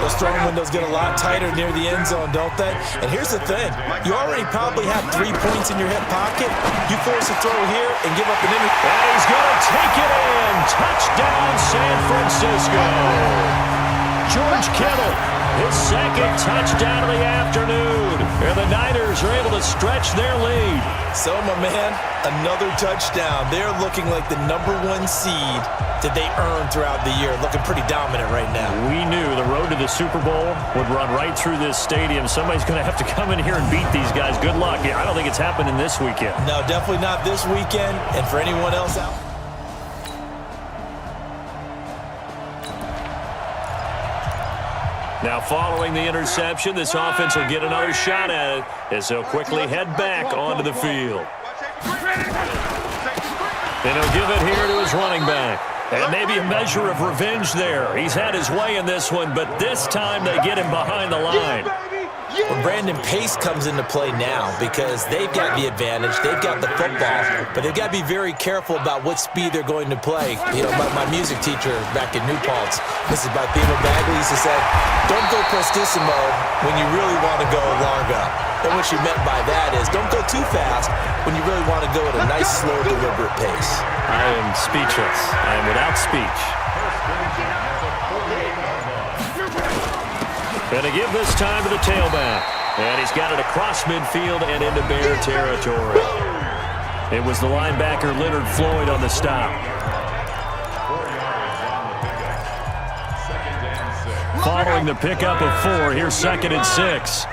Those throwing windows get a lot tighter near the end zone, don't they? And here's the thing. You already probably have 3 points in your hip pocket. You force a throw here and give up an interception. And he's going to take it in. Touchdown, San Francisco. George Kittle, his 2nd touchdown of the afternoon. And the Niners are able to stretch their lead. So, my man, another touchdown. They're looking like the #1 seed that they earned throughout the year. Looking pretty dominant right now. We knew the road to the Super Bowl would run right through this stadium. Somebody's going to have to come in here and beat these guys. Good luck. Yeah, I don't think it's happening this weekend. No, definitely not this weekend. And for anyone else out. Now following the interception, this offense will get another shot at it as they'll quickly head back onto the field. And he'll give it here to his running back. And maybe a measure of revenge there. He's had his way in this one, but this time they get him behind the line. Well, Brandon, pace comes into play now because they've got the advantage. They've got the football, but they've got to be very careful about what speed they're going to play. You know, my music teacher back in New Paltz, Mrs. Bathema Bagley, used to say, don't go prestissimo when you really want to go largo. And what she meant by that is don't go too fast when you really want to go at a nice, slow, deliberate pace. I am speechless. I am without speech. Going to give this time to the tailback. And he's got it across midfield and into Bear territory. It was the linebacker Leonard Floyd on the stop. Following the pickup of 4, here's 2nd and 6.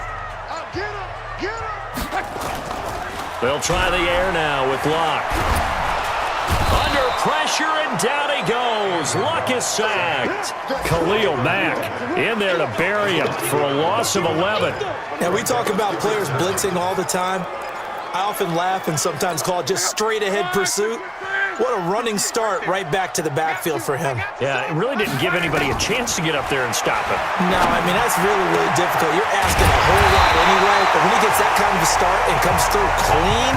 They'll try the air now with Luck. Under pressure, and down he goes. Luck is sacked. Khalil Mack in there to bury him for a loss of 11. Now, we talk about players blitzing all the time. I often laugh and sometimes call it just straight-ahead pursuit. What a running start right back to the backfield for him. Yeah, it really didn't give anybody a chance to get up there and stop it. No, I mean, that's really, really difficult. You're asking a whole lot anyway, but when he gets that kind of a start and comes through clean,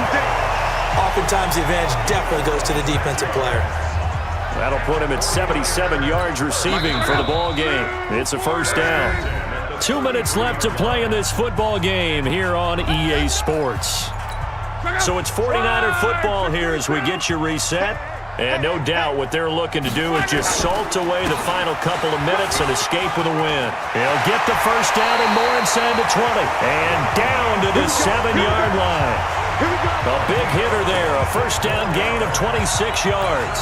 oftentimes the advantage definitely goes to the defensive player. That'll put him at 77 yards receiving for the ball game. It's a first down. 2 minutes left to play in this football game here on EA Sports. So it's 49er football here as we get you reset. And no doubt what they're looking to do is just salt away the final couple of minutes and escape with a win. He'll get the first down and more inside the 20. And down to the 7-yard line. A big hitter there, a first down gain of 26 yards.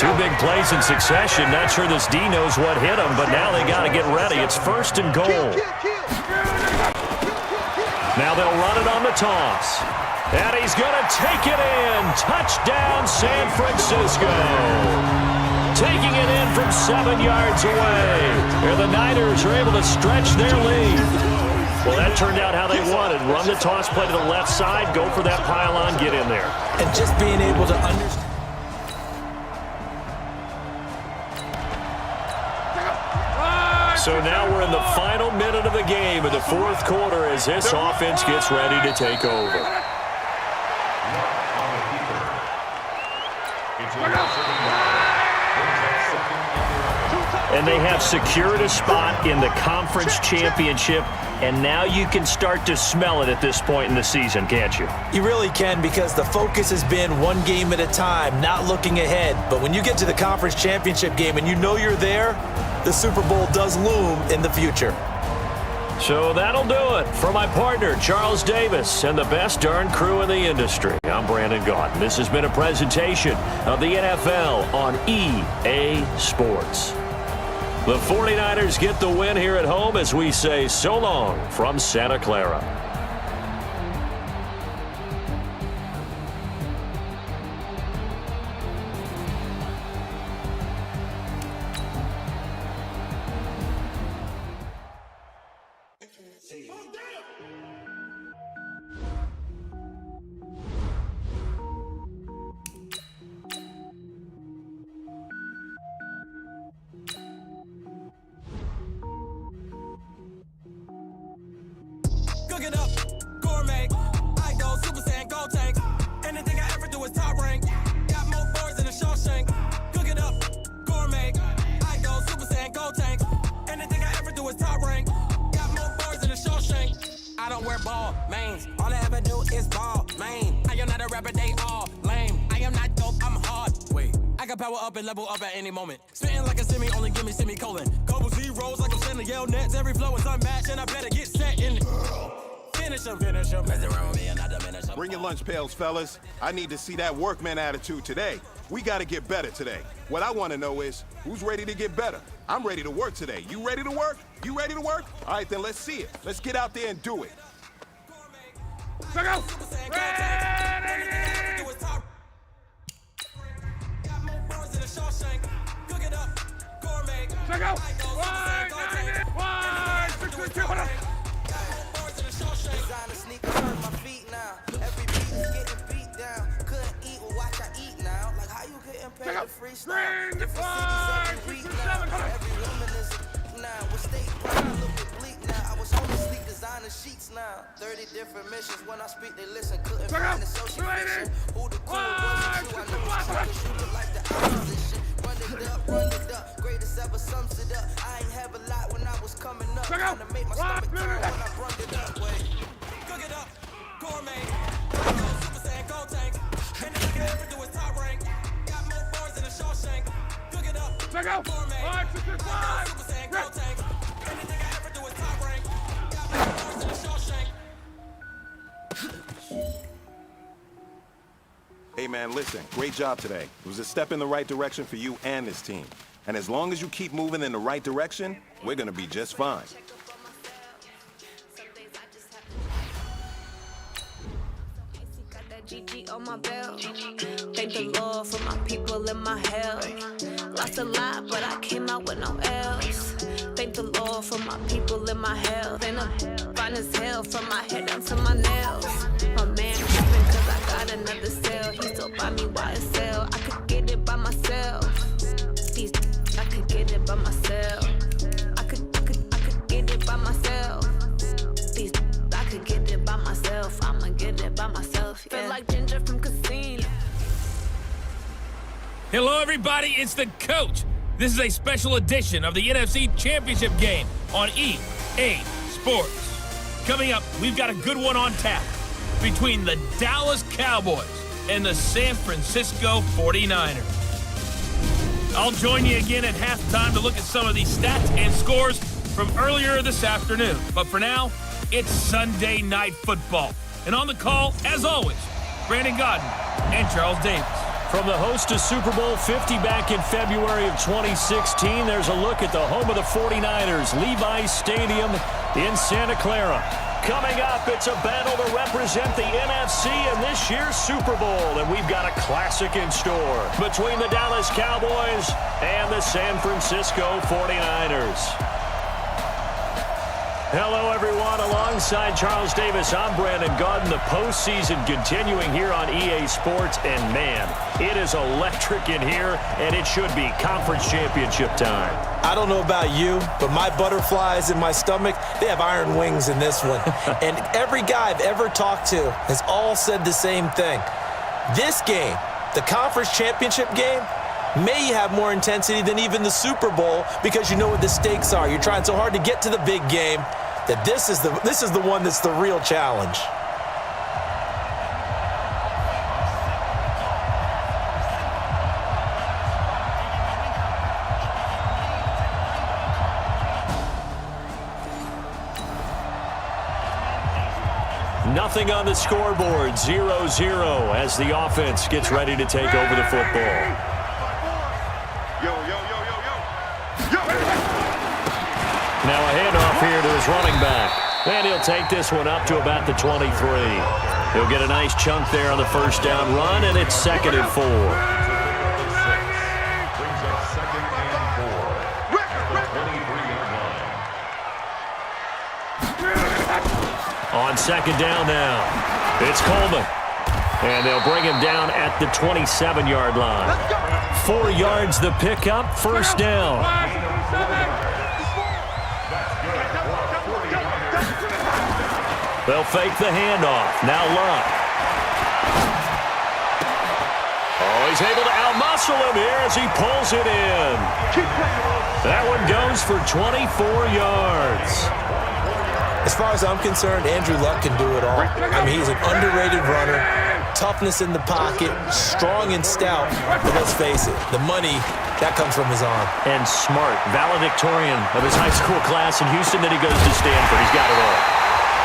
2 big plays in succession. Not sure this D knows what hit him, but now they got to get ready. It's 1st and goal. Now they'll run it on the toss. And he's going to take it in. Touchdown, San Francisco. Taking it in from 7 yards away. And the Niners are able to stretch their lead. Well, that turned out how they wanted. Run the toss play to the left side, go for that pylon, get in there. And just being able to understand. So now we're in the final minute of the game of the 4th quarter as this offense gets ready to take over. And they have secured a spot in the conference championship, and now you can start to smell it at this point in the season, can't you? You really can, because the focus has been one game at a time, not looking ahead. But when you get to the conference championship game and you know you're there, the Super Bowl does loom in the future. So that'll do it. For my partner, Charles Davis, and the best darn crew in the industry, I'm Brandon Gaudin. This has been a presentation of the NFL on EA Sports. The 49ers get the win here at home as we say so long from Santa Clara. Cook it up, gourmet. I go Super Saiyan, gold tank. Anything I ever do is top rank. Got more boards than a Shawshank. Cook it up, gourmet. I go Super Saiyan, gold tank. Anything I ever do is top rank. Got more boards than a Shawshank. I don't wear ball mains. All I ever do is ball main. I am not a rapper, they all lame. I am not dope, I'm hard. Wait, I can power up and level up at any moment. Spitting like a semi, only give me semicolon. Couple zeros like I'm sending yell nets. Every flow is unmatched, and I better get set in. Finish him. Mess around with me and I diminish him. Bring your lunch pails, fellas. I need to see that workman attitude today. We got to get better today. What I want to know is, who's ready to get better? I'm ready to work today. You ready to work? You ready to work? All right, then let's see it. Let's get out there and do it. Check out. Check out. Designer sneakers hurt my feet now. Every beat is getting beat down. Couldn't eat or watch I eat now. Like how you getting paid to freestyle? Different cities every week now. Every woman is now. With state pride, I look at bleak now. I was on the sleep designer sheets now. 30 different missions. When I speak, they listen. Couldn't find the social fiction. Who the cool wasn't true. I never saw you look like the opposition. Run it up. Greatest ever sums it up. I ain't have a lot when I was coming up. Trying to make my stomach turn when I brung it up. Wait. Cook it up, gourmet. I go Super Saiyan, gold tank. Anything I ever do is top rank. Got more boards than a Shawshank. Cook it up, gourmet. I go Super Saiyan, gold tank. Anything I ever do is top rank. Got more boards than a Shawshank. Hey, man, listen. Great job today. It was a step in the right direction for you and this team. And as long as you keep moving in the right direction, we're going to be just fine. GG on my belt. Thank the Lord for my people in my hell. Lost a lot, but I came out with no L's. Thank the Lord for my people in my hell. Then I'm fine as hell from my head down to my nails. My man tripping cause I got another sale. He still buy me YSL. I could get it by myself. I could get it by myself. I could get it by myself. I could get it by myself. I'ma get it by myself. Yeah. Feel like Ginger from Casino. Hello, everybody. It's the coach. This is a special edition of the NFC Championship game on EA Sports. Coming up, we've got a good one on tap between the Dallas Cowboys and the San Francisco 49ers. I'll join you again at halftime to look at some of these stats and scores from earlier this afternoon. But for now, it's Sunday Night Football. And on the call, as always, Brandon Gaudin and Charles Davis. From the host to Super Bowl 50 back in February of 2016, there's a look at the home of the 49ers, Levi's Stadium in Santa Clara. Coming up, it's a battle to represent the NFC in this year's Super Bowl, and we've got a classic in store between the Dallas Cowboys and the San Francisco 49ers. Hello, everyone. Alongside Charles Davis, I'm Brandon Gaudin. The postseason continuing here on EA Sports, and man, it is electric in here, and it should be conference championship time. I don't know about you, but my butterflies in my stomach, they have iron wings in this one. And every guy I've ever talked to has all said the same thing. This game, the conference championship game, may have more intensity than even the Super Bowl because you know what the stakes are. You're trying so hard to get to the big game that this is the one that's the real challenge. Nothing on the scoreboard, 0-0 as the offense gets ready to take over the football. Now a handoff here to his running back. And he'll take this one up to about the 23. He'll get a nice chunk there on the first down run, and it's 2nd and 4. On 2nd down now, it's Coleman. And they'll bring him down at the 27-yard line. 4 yards the pickup, 1st down. They'll fake the handoff. Now Luck. Oh, he's able to outmuscle him here as he pulls it in. That one goes for 24 yards. As far as I'm concerned, Andrew Luck can do it all. I mean, he's an underrated runner, toughness in the pocket, strong and stout. But let's face it, the money, that comes from his arm. And smart, valedictorian of his high school class in Houston. Then he goes to Stanford. He's got it all.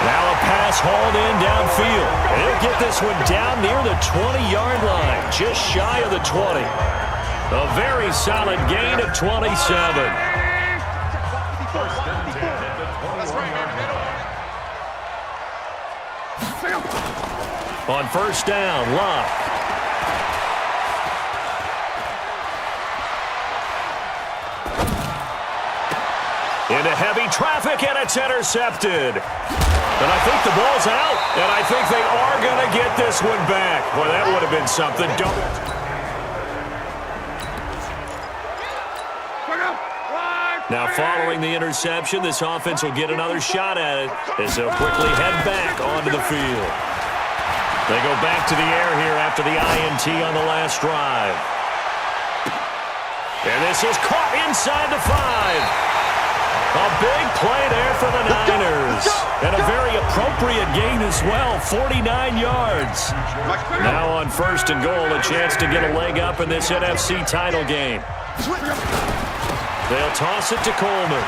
Now a pass hauled in downfield. And he'll get this one down near the 20-yard line, just shy of the 20. A very solid gain of 27. On 1st down, Luck. Into heavy traffic, and it's intercepted. And I think the ball's out, and I think they are going to get this one back. Boy, that would have been something. Now, following the interception, this offense will get another shot at it as they'll quickly head back onto the field. They go back to the air here after the INT on the last drive. And this is caught inside the 5. A big play there for the Niners. And a very appropriate gain as well, 49 yards. Now on 1st and goal, a chance to get a leg up in this NFC title game. They'll toss it to Coleman.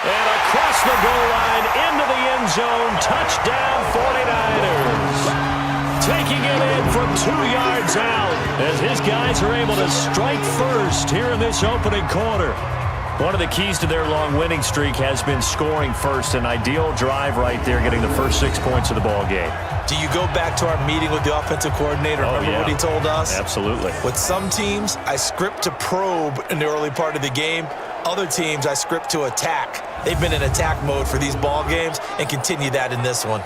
And across the goal line, into the end zone, touchdown 49ers. Taking it in from 2 yards out as his guys are able to strike first here in this opening quarter. One of the keys to their long winning streak has been scoring first. An ideal drive right there, getting the first 6 points of the ball game. Do you go back to our meeting with the offensive coordinator? Remember what he told us? Absolutely. With some teams, I script to probe in the early part of the game. Other teams, I script to attack. They've been in attack mode for these ball games and continue that in this one.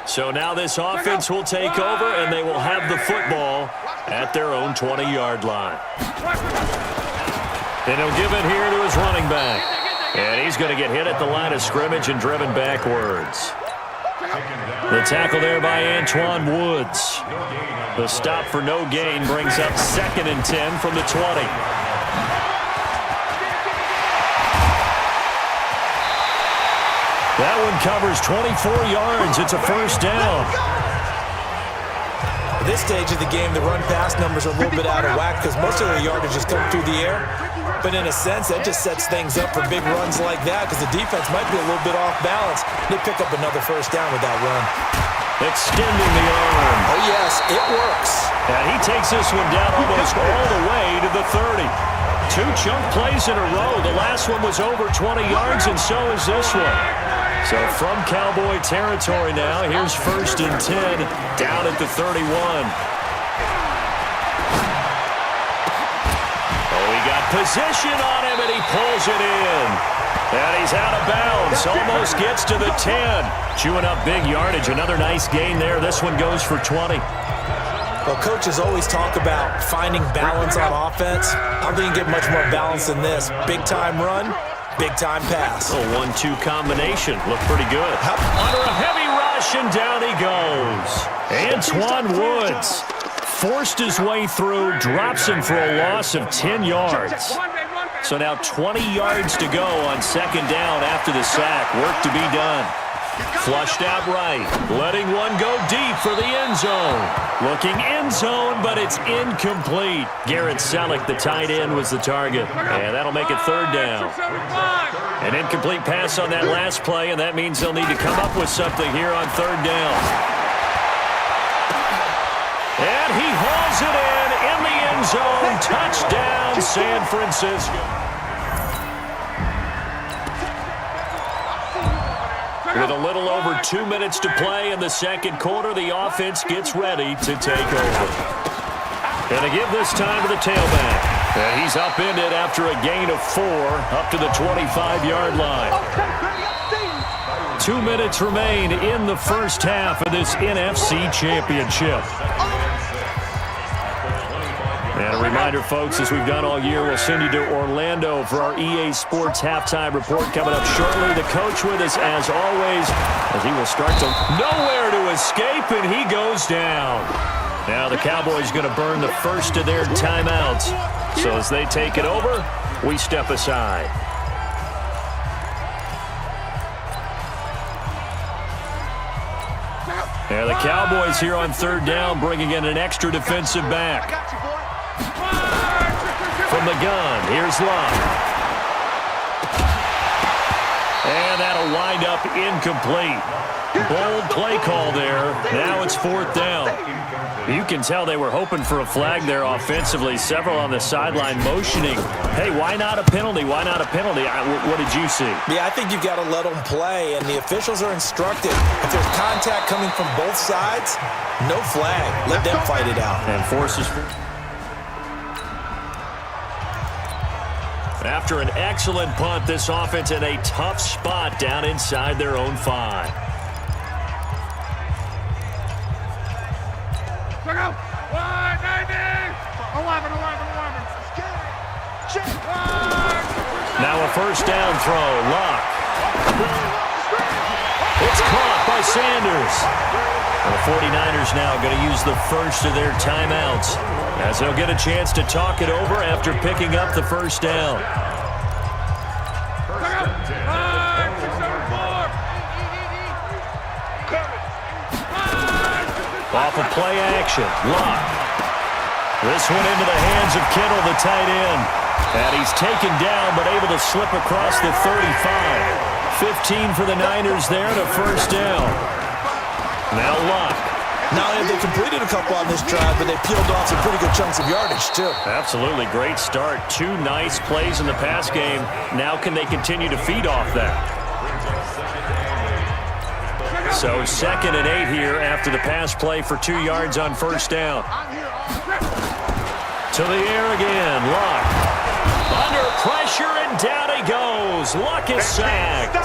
So now this offense will take over, and they will have the football at their own 20-yard line. And he'll give it here to his running back. And he's going to get hit at the line of scrimmage and driven backwards. The tackle there by Antoine Woods. The stop for no gain brings up 2nd and 10 from the 20. That one covers 24 yards. It's a 1st down. At this stage of the game, the run-pass numbers are a little bit out of whack because most of their yardage is coming through the air. But in a sense, that just sets things up for big runs like that because the defense might be a little bit off balance. They pick up another 1st down with that run. Extending the arm. Oh, yes, it works. And he takes this one down almost all the way to the 30. 2 chunk plays in a row. The last one was over 20 yards, and so is this one. So from Cowboy territory now, here's 1st and 10 down at the 31. Oh, he got position on him, and he pulls it in. And he's out of bounds, almost gets to the 10. Chewing up big yardage, another nice gain there. This one goes for 20. Well, coaches always talk about finding balance on offense. I don't think you get much more balance than this. Big-time run, big-time pass. A 1-2 combination. Looked pretty good. Under a heavy rush. rush, and down he goes. Antoine Woods forced his way through, drops him for a loss of 10 yards. So now 20 yards to go on second down after the sack. Work to be done. Flushed out right, letting one go deep for the end zone. Looking end zone, but it's incomplete. Garrett Selleck, the tight end, was the target. And that'll make it third down. An incomplete pass on that last play, and that means they'll need to come up with something here on third down. And he hauls it in the end zone. Touchdown, San Francisco. With a little over 2 minutes to play in the second quarter, the offense gets ready to take over. Going to give this time to the tailback. And he's upended after a gain of 4 up to the 25-yard line. 2 minutes remain in the first half of this NFC Championship. And a reminder, folks, as we've done all year, we'll send you to Orlando for our EA Sports halftime report coming up shortly. The coach with us, as always, as he will start to nowhere to escape, and he goes down. Now the Cowboys going to burn the first of their timeouts. So as they take it over, we step aside. And the Cowboys here on third down, bringing in an extra defensive back. From the gun, here's Luck. And that'll wind up incomplete. Bold play call there. Now it's fourth down. You can tell they were hoping for a flag there offensively. Several on the sideline motioning. Hey, why not a penalty? Why not a penalty? What did you see? Yeah, I think you've got to let them play, and the officials are instructed. If there's contact coming from both sides, no flag. Let them fight it out. And forces... After an excellent punt, this offense in a tough spot down inside their own 5. Now a first down throw. Luck. It's caught by Sanders. And the 49ers now going to use the first of their timeouts as they'll get a chance to talk it over after picking up the first down. Off of play action, Luck. This one into the hands of Kittle, the tight end. And he's taken down, but able to slip across the 35. 15 for the Niners there to first down. Now Luck. Now they completed a couple on this drive, but they peeled off some pretty good chunks of yardage, too. Absolutely great start. 2 nice plays in the pass game. Now can they continue to feed off that? So 2nd and 8 here after the pass play for 2 yards on first down. To the air again, Luck. Under pressure, and down he goes. Luck is sacked.